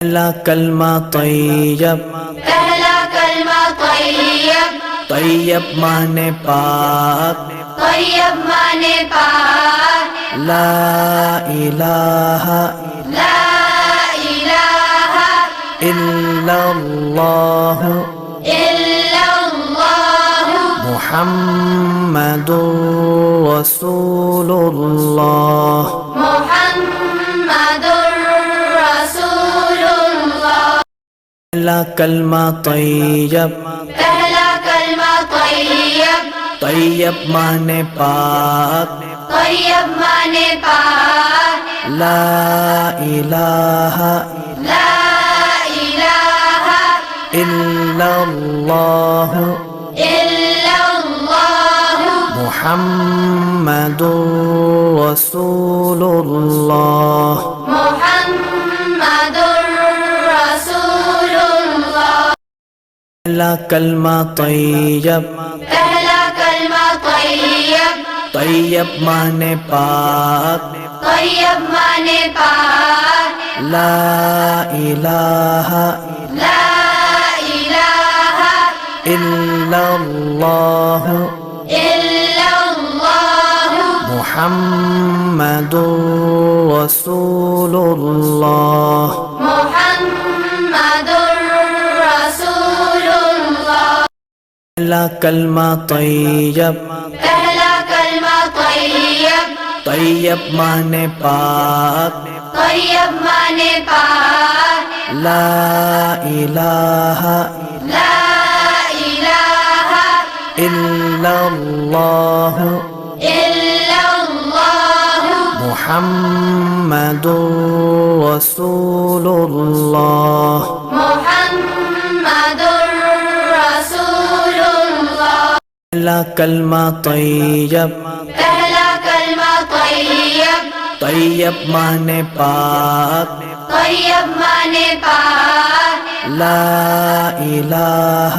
پہلا کلمہ طیب، پہلا کلمہ طیب، طیب مانے پاک، طیب مانے پاک، لا الہ لا الہ الا اللہ الا اللہ محمد رسول اللہ۔ محمد رسول اللہ۔ پہلا کلمہ طیب، پہلا کلمہ طیب، طیب مانے پاک، طیب مانے پاک، لا الہ لا الہ الا اللہ الا اللہ محمد رسول اللہ۔ محمد رسول اللہ۔ پہلا کلمہ طیب، پہلا کلمہ طیب، طیب مانے پاک، طیب مانے پاک، لا الہ لا الہ الا اللہ الا اللہ محمد رسول اللہ۔ محمد رسول اللہ۔ پہلا کلمہ طیب، پہلا کلمہ طیب، طیب مانے پاک، طیب مانے پاک، لا الہ لا الہ الا اللہ الا اللہ محمد رسول اللہ۔ محمد رسول اللہ۔ پہلا کلمہ طیب، پہلا کلمہ طیب، طیب مانے پاک، طیب مانے پاک، لا الہ